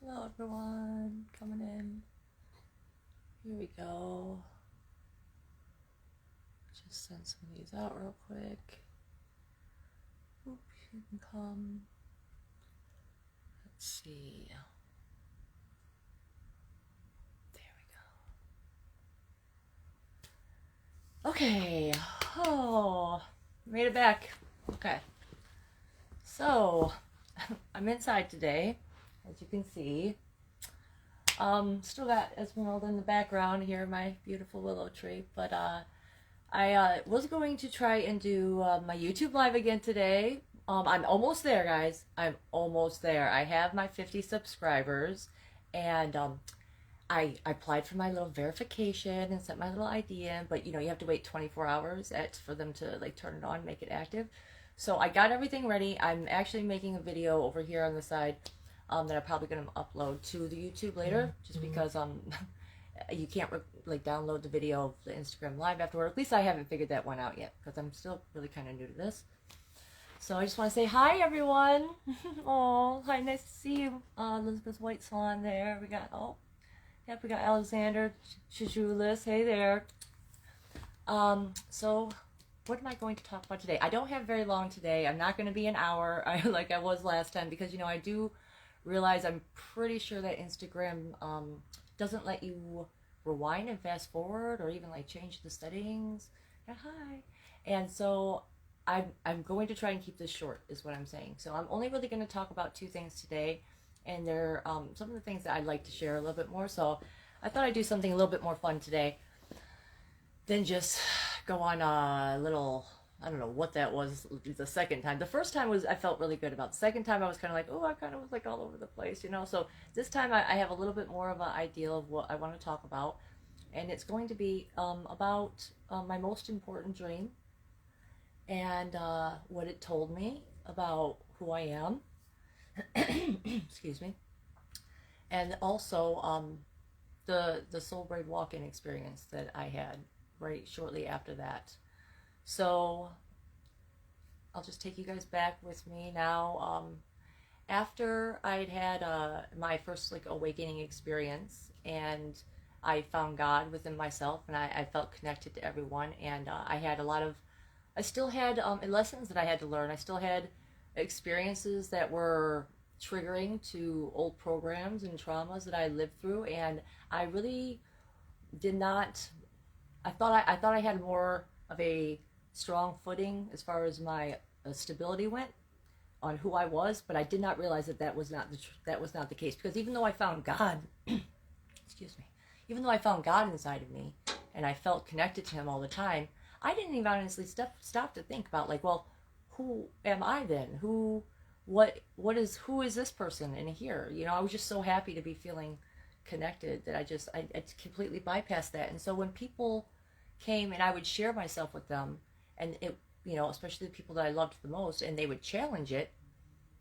Hello everyone, coming in. Here we go. Just send some of these out real quick. Oop, you can come. Let's see. There we go. Okay. Oh, made it back. Okay. So, I'm inside today, as you can see. Still got Esmeralda in the background here, my beautiful willow tree, but I was going to try and do my YouTube live again today. I'm almost there, guys. I'm almost there. I have my 50 subscribers, and I applied for my little verification and sent my little ID in, but you have to wait 24 hours for them to like turn it on, make it active. So I got everything ready. I'm actually making a video over here on the side that I'm probably going to upload to the YouTube later, just because you can't like download the video of the Instagram live afterward. At least I haven't figured that one out yet, because I'm still really kind of new to this. So I just want to say hi, everyone. Oh, hi, nice to see you. Elizabeth White Swan there. We got we got Alexander Shajulis. Hey there. So what am I going to talk about today? I don't have very long today. I'm not going to be an hour like I was last time, because I do realize, I'm pretty sure that Instagram doesn't let you rewind and fast forward, or even like change the settings. Yeah, hi. And so I'm going to try and keep this short, is what I'm saying. So I'm only really going to talk about two things today, and they're some of the things that I'd like to share a little bit more. So I thought I'd do something a little bit more fun today than just go on a little, I don't know what that was the second time. The first time I felt really good about. The second time I was kind of like, oh, I kind of was like all over the place. So this time I have a little bit more of an idea of what I want to talk about. And it's going to be about my most important dream, and what it told me about who I am. Excuse me. And also the soul braid walk-in experience that I had right shortly after that. So I'll just take you guys back with me now. After I'd had my first like awakening experience, and I found God within myself, and I felt connected to everyone, and I had I still had lessons that I had to learn. I still had experiences that were triggering to old programs and traumas that I lived through, and I really did not. I thought I had more of a strong footing as far as my stability went on who I was, but I did not realize that that was not the case, because even though I found God, excuse me, even though I found God inside of me and I felt connected to Him all the time, I didn't even honestly stop to think about, like, well, who am I then? Who is this person in here? I was just so happy to be feeling connected that I completely bypassed that. And so when people came and I would share myself with them, and it, especially the people that I loved the most, and they would challenge it,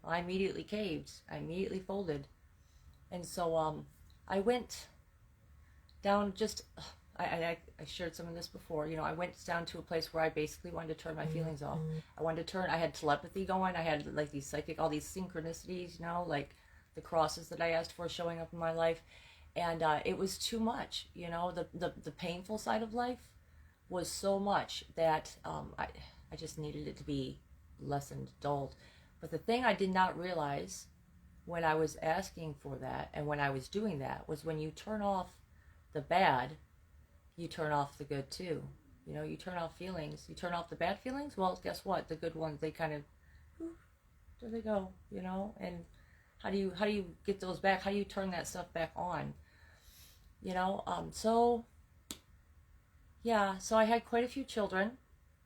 I immediately caved. I immediately folded. And so I went down just, I shared some of this before. I went down to a place where I basically wanted to turn my feelings off. I had telepathy going. I had like all these synchronicities, like the crosses that I asked for showing up in my life. And it was too much. The painful side of life was so much that I just needed it to be lessened, dulled. But the thing I did not realize when I was asking for that and when I was doing that was, when you turn off the bad, you turn off the good too. You turn off feelings. You turn off the bad feelings, well, guess what? The good ones, they kind of, there they go, and how do you get those back? How do you turn that stuff back on? So yeah, so I had quite a few children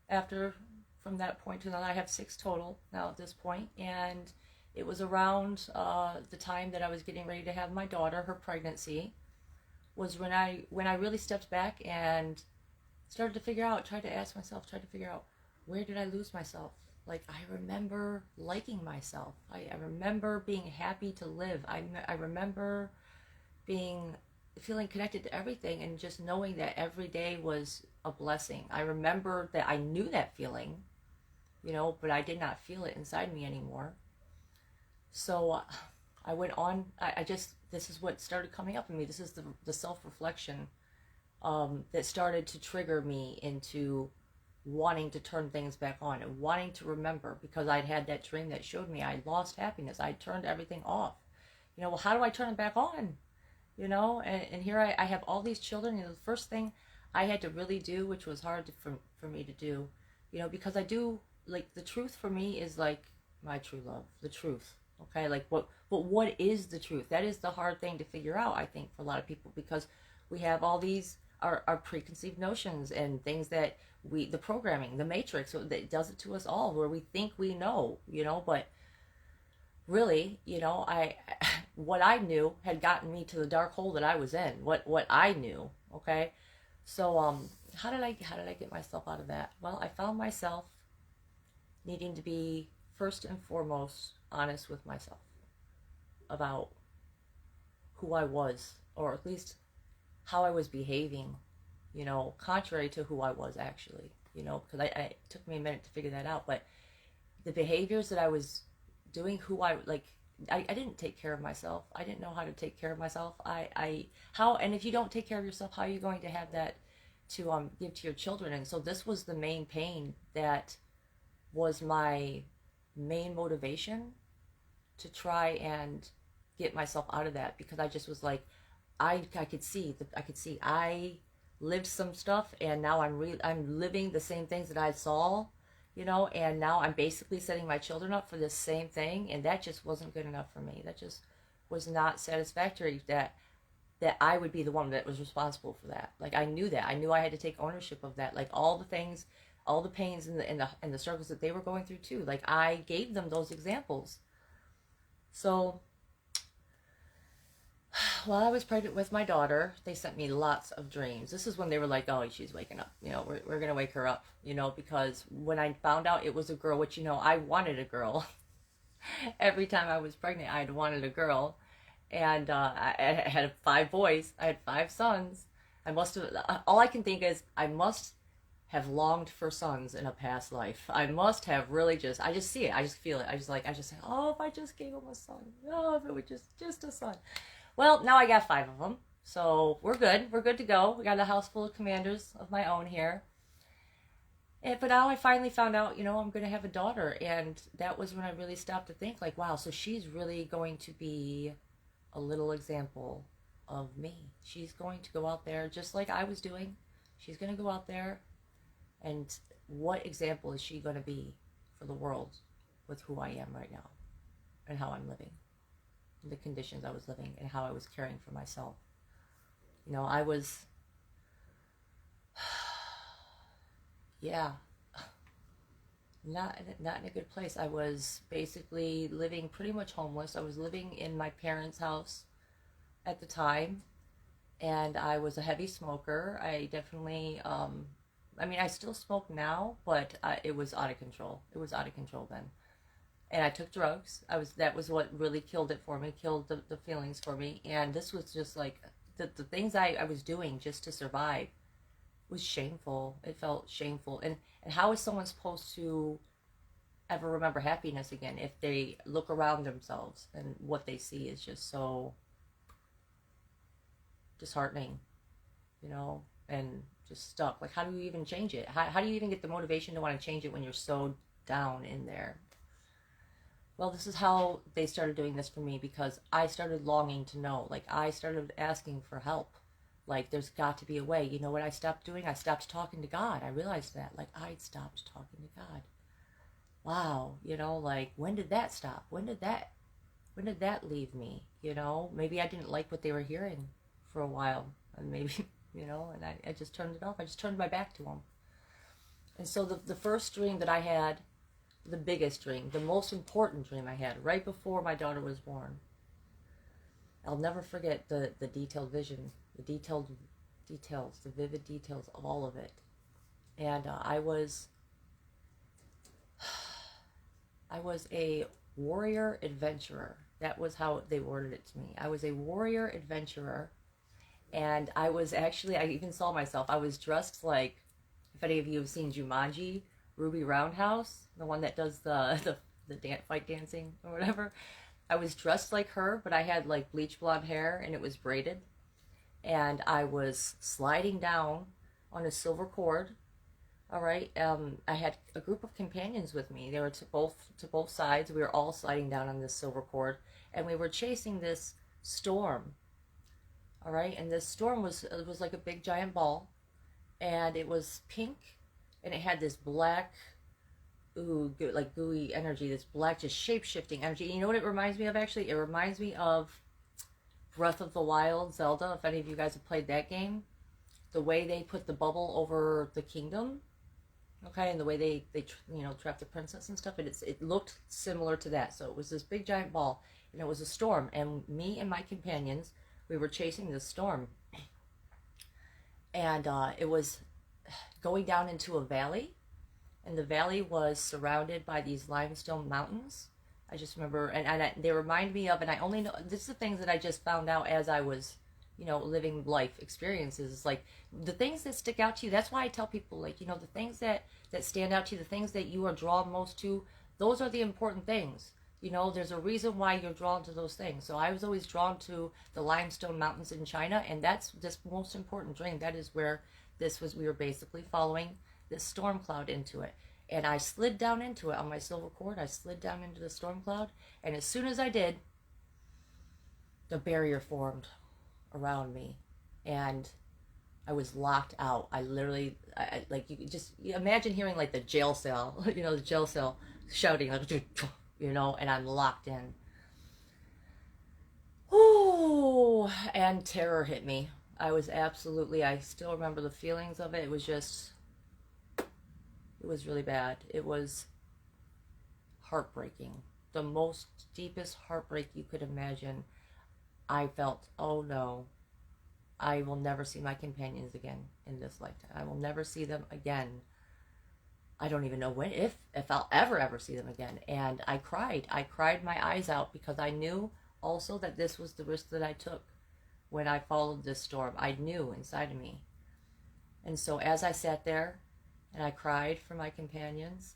from that point to now. I have 6 total now at this point, and it was around the time that I was getting ready to have my daughter, her pregnancy, was when I really stepped back and tried to figure out, where did I lose myself? Like, I remember liking myself. I remember being happy to live. I remember feeling connected to everything, and just knowing that every day was a blessing. I remember that I knew that feeling, but I did not feel it inside me anymore. So I went on, I just, this is what started coming up in me. This is the self-reflection that started to trigger me into wanting to turn things back on and wanting to remember, because I'd had that dream that showed me I lost happiness. I turned everything off. Well, how do I turn it back on? And here I have all these children. The first thing I had to really do, which was hard for me to do, because I do, like, the truth for me is like my true love, the truth. Okay, like but what is the truth? That is the hard thing to figure out, I think, for a lot of people, because we have all these our preconceived notions and things that the programming, the matrix, that does it to us all, where we think we know, but really, I what I knew had gotten me to the dark hole that I was in. What I knew, okay? So how did I get myself out of that? Well, I found myself needing to be first and foremost honest with myself about who I was, or at least how I was behaving, contrary to who I was actually, because it took me a minute to figure that out. But the behaviors that I was doing, I didn't take care of myself. I didn't know how to take care of myself. And if you don't take care of yourself, how are you going to have that to give to your children? And so this was the main pain that was my main motivation to try and get myself out of that, because I just was like, I could see I lived some stuff, and now I'm living the same things that I saw, and now I'm basically setting my children up for this same thing, and that just wasn't good enough for me. That just was not satisfactory, that I would be the one that was responsible for that. Like, I knew that. I knew I had to take ownership of that. Like, all the things, all the pains and the struggles that they were going through too. Like, I gave them those examples. So while I was pregnant with my daughter, they sent me lots of dreams. This is when they were like, oh, she's waking up. We're going to wake her up, because when I found out it was a girl, which, I wanted a girl. Every time I was pregnant, I'd wanted a girl. And I had 5 boys. I had 5 sons. All I can think is I must have longed for sons in a past life. I must have really I just see it. I just feel it. I just say, oh, if I just gave him a son. Oh, if it were just a son. Well, now I got 5 of them, so we're good. We're good to go. We got a house full of commanders of my own here. But now I finally found out, I'm going to have a daughter, and that was when I really stopped to think, like, wow, so she's really going to be a little example of me. She's going to go out there just like I was doing. She's going to go out there, and what example is she going to be for the world with who I am right now and how I'm living? The conditions I was living and how I was caring for myself. I was, yeah, not in a good place. I was basically living pretty much homeless. I was living in my parents' house at the time, and I was a heavy smoker. I definitely, I still smoke now, but it was out of control. It was out of control then. And I took drugs. That was what really killed it for me, killed the feelings for me. And this was just like, the things I was doing just to survive was shameful. It felt shameful. And how is someone supposed to ever remember happiness again if they look around themselves and what they see is just so disheartening, and just stuck? Like, how do you even change it? How do you even get the motivation to want to change it when you're so down in there? Well, this is how they started doing this for me, because I started longing to know. Like, I started asking for help. Like, there's got to be a way. You know what I stopped doing? I stopped talking to God. I realized that. Like, I'd stopped talking to God. Wow. Like, when did that stop? When did that leave me? Maybe I didn't like what they were hearing for a while. And maybe, and I just turned it off. I just turned my back to them. And so the first dream that I had, the biggest dream, the most important dream I had right before my daughter was born. I'll never forget the detailed vision, the detailed details, the vivid details of all of it. And I was a warrior adventurer. That was how they worded it to me. I was a warrior adventurer, and I was actually, I even saw myself, I was dressed like, if any of you have seen Jumanji, Ruby Roundhouse, the one that does the fight dancing or whatever. I was dressed like her, but I had like bleach blonde hair and it was braided. And I was sliding down on a silver cord. All right. I had a group of companions with me. They were to both sides. We were all sliding down on this silver cord, and we were chasing this storm. All right, and this storm was like a big giant ball, and it was pink, and it had this black, like gooey energy. This black, just shape shifting energy. You know what it reminds me of? Actually, it reminds me of Breath of the Wild, Zelda. If any of you guys have played that game, the way they put the bubble over the kingdom. Okay, and the way they trapped the princess and stuff, it looked similar to that. So it was this big giant ball, and it was a storm, and me and my companions, we were chasing this storm, and it was going down into a valley, and the valley was surrounded by these limestone mountains. I just remember, and they remind me of, and I only know, this is the things that I just found out as I was living life experiences. Like the things that stick out to you. That's why I tell people, like, the things that stand out to you, the things that you are drawn most to, those are the important things. There's a reason why you're drawn to those things. So I was always drawn to the limestone mountains in China, and that's this most important dream. That is where we were basically following this storm cloud into it. And I slid down into it on my silver cord. I slid down into the storm cloud, and as soon as I did, the barrier formed around me, and I was locked out. I literally, like, you could just imagine hearing like the jail cell, the jail cell shouting, like, and I'm locked in. Ooh, and terror hit me. I still remember the feelings of it. It was really bad. It was heartbreaking. The most deepest heartbreak you could imagine. I felt, oh no, I will never see my companions again in this lifetime. I will never see them again. I don't even know when, if I'll ever see them again. And I cried my eyes out, because I knew also that this was the risk that I took when I followed this storm. I knew inside of me. And so as I sat there and I cried for my companions,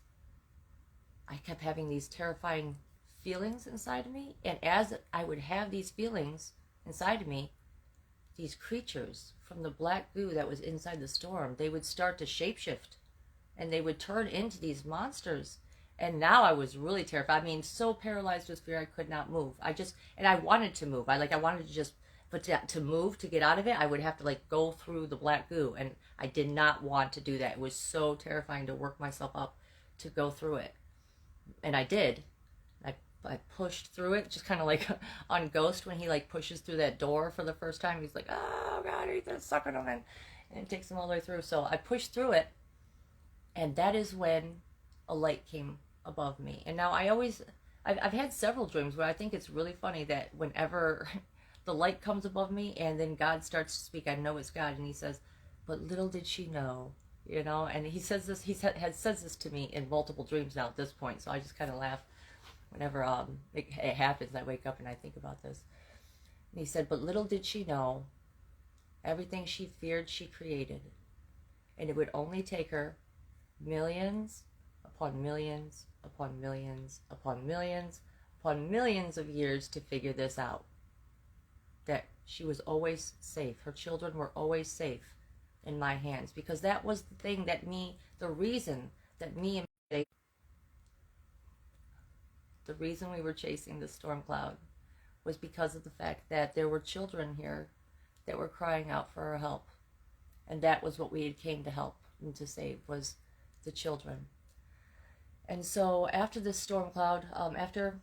I kept having these terrifying feelings inside of me. And as I would have these feelings inside of me, these creatures from the black goo that was inside the storm, they would start to shapeshift, and they would turn into these monsters. And now I was really terrified. I mean, so paralyzed with fear, I could not move. And I wanted to move. I wanted to just, but to move, to get out of it, I would have to like go through the black goo, and I did not want to do that. It was so terrifying to work myself up to go through it. And I did. I pushed through it, just kind of like on Ghost when he like pushes through that door for the first time. He's like, oh God, he's sucking him in, and it takes him all the way through. So I pushed through it, and that is when a light came above me. And now I've had several dreams where I think it's really funny that whenever the light comes above me and then God starts to speak, I know it's God, and he says, but little did she know, and he says this, says this to me in multiple dreams now at this point. So I just kind of laugh whenever it happens. I wake up and I think about this. And he said, but little did she know, everything she feared she created, and it would only take her millions upon millions upon millions upon millions upon millions of years to figure this out. That she was always safe. Her children were always safe in my hands, because that was the thing the reason we were chasing the storm cloud was because of the fact that there were children here that were crying out for our help. And that was what we had came to help and to save, was the children. And so after this storm cloud, after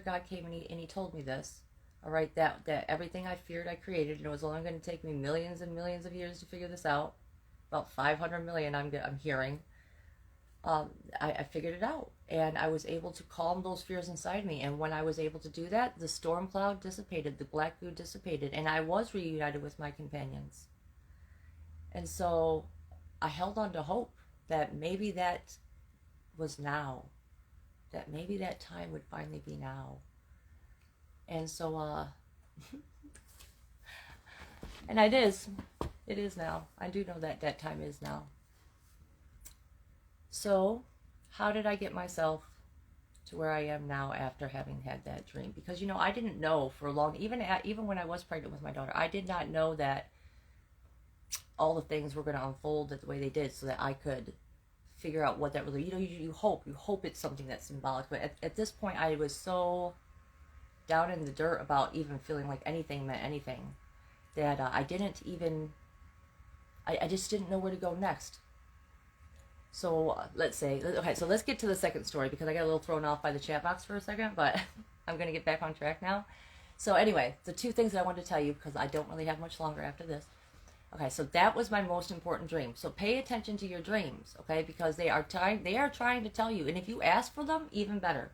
God came and he told me this, all right, that everything I feared I created, and it was only going to take me millions and millions of years to figure this out, about 500 million I'm hearing, I figured it out, and I was able to calm those fears inside me. And when I was able to do that, the storm cloud dissipated, the black goo dissipated, and I was reunited with my companions. And so I held on to hope that maybe that was now, that maybe that time would finally be now. And so and it is now. I do know that that time is now. So how did I get myself to where I am now after having had that dream. Because, you know, I didn't know for long, even when I was pregnant with my daughter, I did not know that all the things were going to unfold the way they did, so that I could figure out what that really, you know, you hope it's something that's symbolic. But at this point, I was so down in the dirt about even feeling like anything meant anything, that I didn't even, I just didn't know where to go next. So let's say, okay, so let's get to the second story, because I got a little thrown off by the chat box for a second, but I'm going to get back on track now. So anyway, the two things that I wanted to tell you, because I don't really have much longer after this. Okay, so that was my most important dream. So pay attention to your dreams, okay, because they are trying to tell you. And if you ask for them, even better.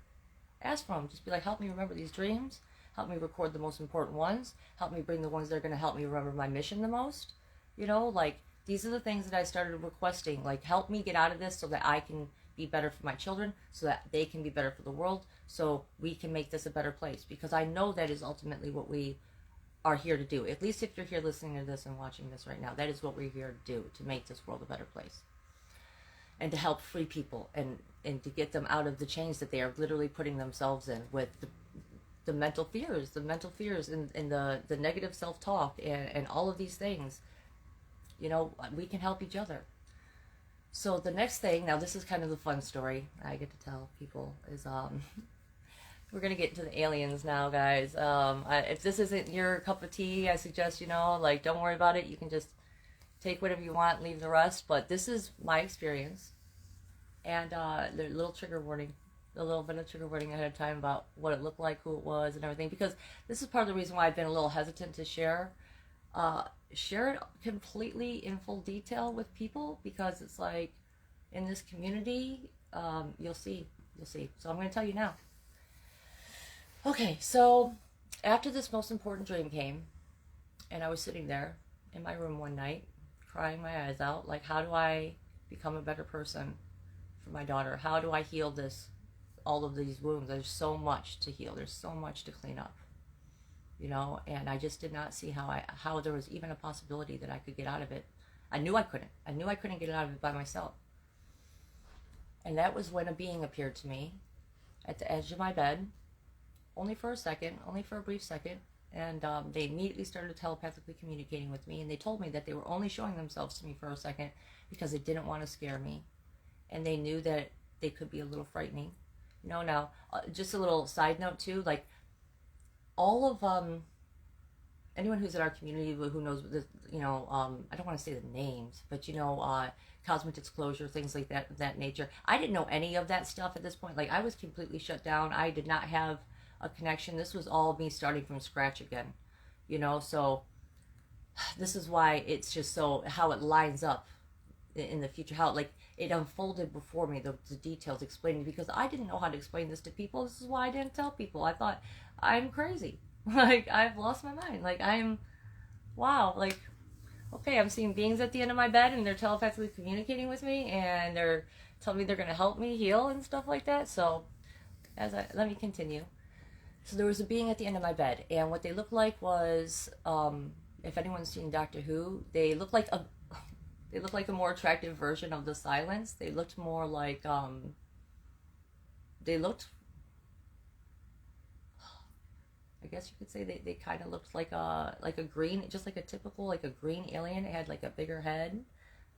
Ask for them. Just be like, help me remember these dreams. Help me record the most important ones. Help me bring the ones that are going to help me remember my mission the most. You know, like, these are the things that I started requesting. Like, help me get out of this so that I can be better for my children, so that they can be better for the world, so we can make this a better place. Because I know that is ultimately what we are here to do. At least if you're here listening to this and watching this right now, that is what we're here to do, to make this world a better place. And to help free people, and to get them out of the chains that they are literally putting themselves in, with the mental fears, and the negative self-talk, and all of these things. You know, we can help each other. So the next thing, now this is kind of the fun story I get to tell people, is we're going to get into the aliens now, guys. If this isn't your cup of tea, I suggest, you know, like, don't worry about it. You can just take whatever you want, leave the rest. But this is my experience. And the little trigger warning, a little bit of trigger warning ahead of time about what it looked like, who it was, and everything. Because this is part of the reason why I've been a little hesitant to share it completely in full detail with people, because it's like, in this community, you'll see. So I'm going to tell you now. Okay, so after this most important dream came, and I was sitting there in my room one night, crying my eyes out, like, how do I become a better person for my daughter? How do I heal all of these wounds? There's so much to heal. There's so much to clean up, you know, and I just did not see how there was even a possibility that I could get out of it. I knew I couldn't get out of it by myself. And that was when a being appeared to me at the edge of my bed, only for a brief second, and they immediately started telepathically communicating with me, and they told me that they were only showing themselves to me for a second because they didn't want to scare me, and they knew that they could be a little frightening. You know, now, just a little side note too, like, all of anyone who's in our community who knows this, you know, I don't want to say the names, but, you know, cosmic disclosure, things like that nature. I didn't know any of that stuff at this point. Like, I was completely shut down. I did not have a connection. This was all me starting from scratch again, you know. So this is why it's just so, how it lines up in the future, how it unfolded before me, the details explaining, because I didn't know how to explain this to people. This is why I didn't tell people. I thought, I'm crazy. Like, I've lost my mind. Like, wow, like, okay, I'm seeing beings at the end of my bed, and they're telepathically communicating with me, and they're telling me they're going to help me heal and stuff like that. So let me continue. So there was a being at the end of my bed, and what they looked like was, if anyone's seen Doctor Who, they looked like a more attractive version of the Silence. They looked more like, I guess you could say they kind of looked like a green, just like a typical, like a green alien. It had like a bigger head,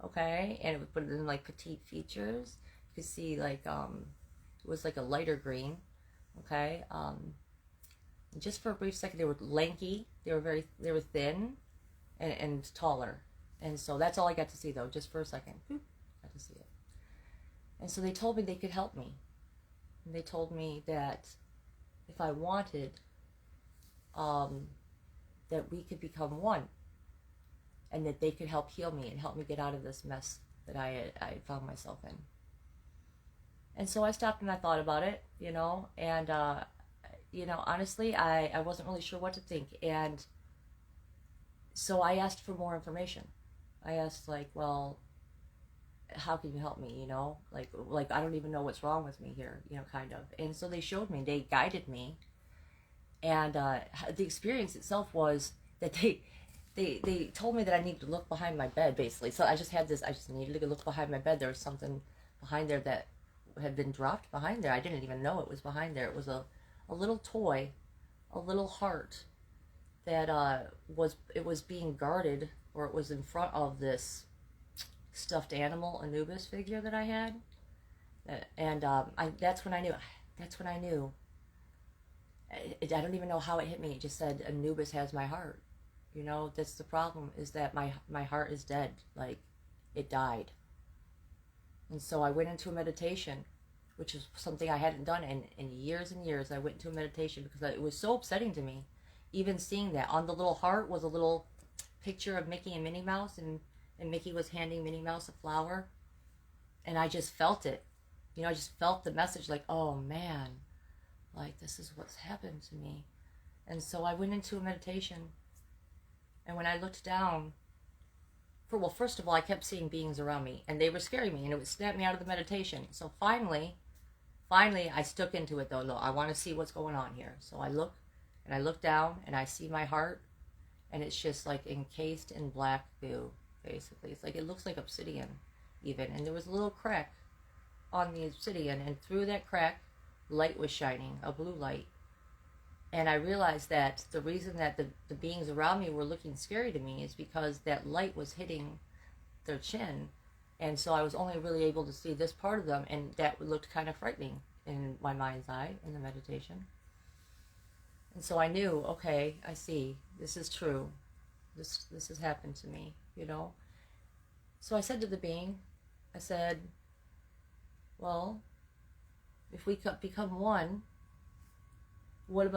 okay, and it would put it in like petite features. You could see like, it was like a lighter green, okay. Just for a brief second, they were lanky. They were thin, and taller. And so that's all I got to see, though, just for a second. Got to see it. And so they told me they could help me. And they told me that if I wanted, that we could become one. And that they could help heal me and help me get out of this mess that I found myself in. And so I stopped and I thought about it, you know, and, you know, honestly, I wasn't really sure what to think. And so I asked for more information. I asked, like, well, how can you help me, you know? Like I don't even know what's wrong with me here, you know, kind of. And so they showed me, they guided me. And the experience itself was that they told me that I needed to look behind my bed, basically. So I just needed to look behind my bed. There was something behind there that had been dropped behind there. I didn't even know it was behind there. It was a little toy, a little heart that it was being guarded, or it was in front of this stuffed animal Anubis figure that I had. And that's when I knew. That's when I knew. I don't even know how it hit me. It just said, Anubis has my heart. You know, that's the problem, is that my heart is dead. Like, it died. And so I went into a meditation, which is something I hadn't done in years and years. I went into a meditation because it was so upsetting to me. Even seeing that. On the little heart was a little picture of Mickey and Minnie Mouse, and Mickey was handing Minnie Mouse a flower. And I just felt it. You know, I just felt the message, like, oh man, like, this is what's happened to me. And so I went into a meditation, and when I looked down, first of all, I kept seeing beings around me, and they were scaring me, and it would snap me out of the meditation. So finally, I stuck into it, though. No, I want to see what's going on here. So I look down, and I see my heart, and it's just like encased in black goo, basically. It's like, it looks like obsidian, even. And there was a little crack on the obsidian, and through that crack, light was shining, a blue light. And I realized that the reason that the beings around me were looking scary to me is because that light was hitting their chin. And so I was only really able to see this part of them, and that looked kind of frightening in my mind's eye in the meditation. And so I knew, okay, I see, this is true. This has happened to me, you know. So I said to the being, I said, well, if we become one, what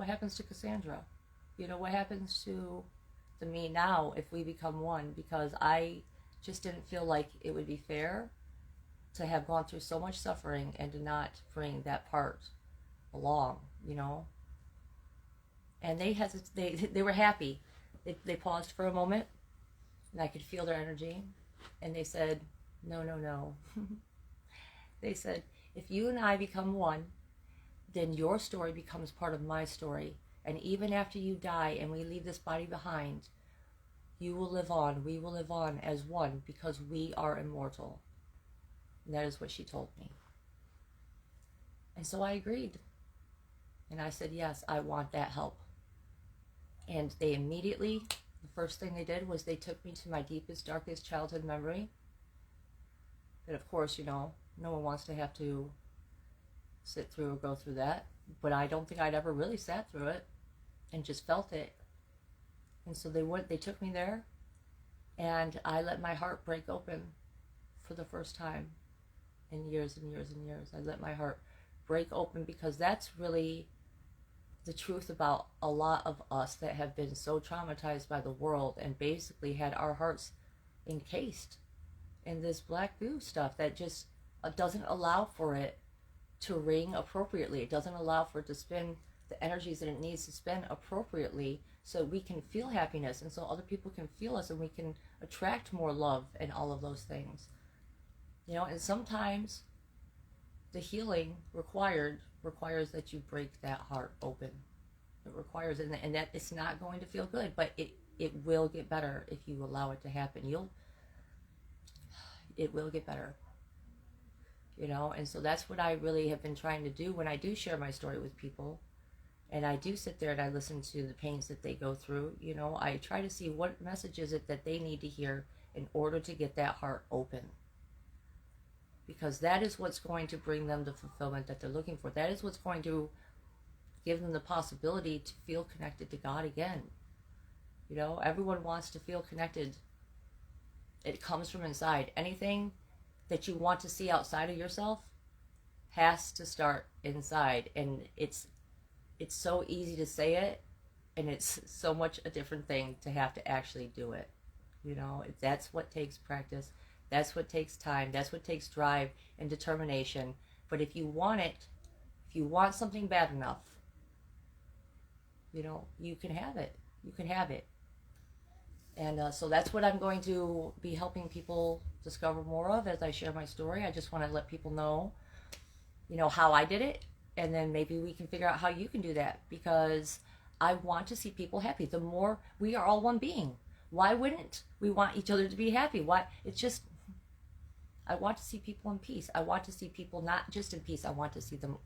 happens to Cassandra? You know, what happens to me now if we become one? Because I just didn't feel like it would be fair to have gone through so much suffering and to not bring that part along, you know. And they were happy. They paused for a moment, and I could feel their energy, and they said, no. They said, if you and I become one, then your story becomes part of my story. And even after you die and we leave this body behind, you will live on, we will live on as one, because we are immortal. And that is what she told me. And so I agreed. And I said, yes, I want that help. And they immediately, the first thing they did was they took me to my deepest, darkest childhood memory. But of course, you know, no one wants to have to sit through or go through that. But I don't think I'd ever really sat through it and just felt it. And so they took me there, and I let my heart break open for the first time in years and years and years. I let my heart break open, because that's really the truth about a lot of us that have been so traumatized by the world and basically had our hearts encased in this black goo stuff that just doesn't allow for it to ring appropriately. It doesn't allow for it to spin the energies that it needs to spend appropriately, so we can feel happiness, and so other people can feel us, and we can attract more love and all of those things. You know, and sometimes the healing requires that you break that heart open. It requires it, and that it's not going to feel good, but it will get better if you allow it to happen. It will get better. You know, and so that's what I really have been trying to do when I do share my story with people, and I do sit there and I listen to the pains that they go through. You know, I try to see what message is it that they need to hear in order to get that heart open, because that is what's going to bring them the fulfillment that they're looking for. That is what's going to give them the possibility to feel connected to God again. You know, everyone wants to feel connected. It comes from inside. Anything that you want to see outside of yourself has to start inside. And it's so easy to say it, and it's so much a different thing to have to actually do it. You know, that's what takes practice. That's what takes time. That's what takes drive and determination. But if you want it, if you want something bad enough, you know, you can have it. You can have it. And so that's what I'm going to be helping people discover more of as I share my story. I just want to let people know, you know, how I did it. And then maybe we can figure out how you can do that, because I want to see people happy. The more, we are all one being. Why wouldn't we want each other to be happy? Why? It's just, I want to see people in peace. I want to see people not just in peace. I want to see them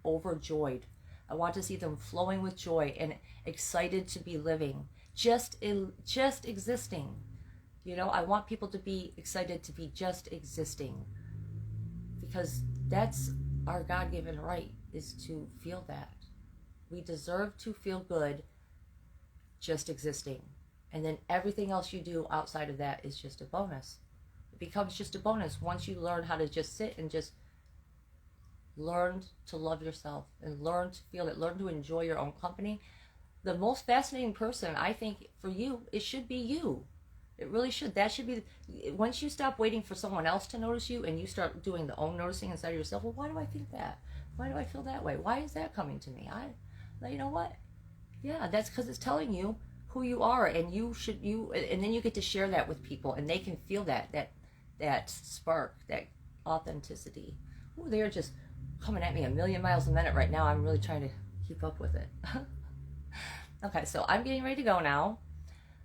overjoyed. I want to see them flowing with joy and excited to be living, just existing. You know, I want people to be excited to be just existing, because that's our God-given right, is to feel that. We deserve to feel good just existing. And then everything else you do outside of that is just a bonus. It becomes just a bonus once you learn how to just sit and just learn to love yourself and learn to feel it, learn to enjoy your own company. The most fascinating person, I think, for you, it should be you. It really should. That should be, once you stop waiting for someone else to notice you and you start doing the own noticing inside of yourself. Well, why do I think that? Why do I feel that way? Why is that coming to me? You know what? Yeah, that's because it's telling you who you are, and and then you get to share that with people, and they can feel that spark, that authenticity. Ooh, they're just coming at me a million miles a minute right now. I'm really trying to keep up with it. Okay, so I'm getting ready to go now.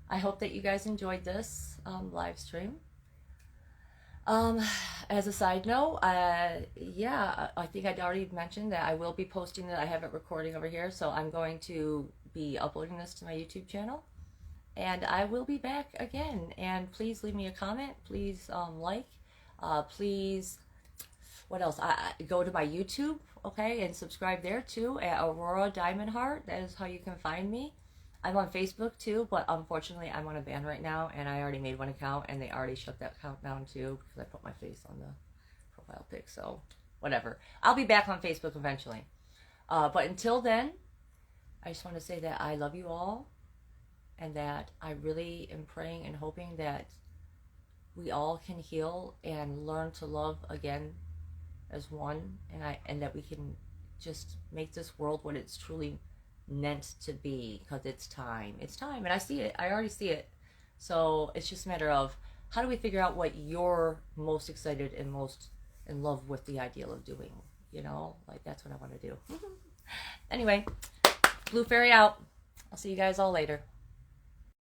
I hope that you guys enjoyed this live stream. As a side note, yeah, I think I'd already mentioned that I will be posting it. I have it recording over here, so I'm going to be uploading this to my YouTube channel. And I will be back again. And please leave me a comment. Please please, what else? Go to my YouTube, okay, and subscribe there too at Aurora Diamond Heart. That is how you can find me. I'm on Facebook too, but unfortunately I'm on a ban right now, and I already made one account, and they already shut that account down too because I put my face on the profile pic. So whatever. I'll be back on Facebook eventually. But until then, I just want to say that I love you all, and that I really am praying and hoping that we all can heal and learn to love again as one, and that we can just make this world what it's truly meant to be, because it's time, and I see it. I already see it. So it's just a matter of, how do we figure out what you're most excited and most in love with the ideal of doing, you know? Like, that's what I want to do. Anyway, Blue Fairy out. I'll see you guys all later.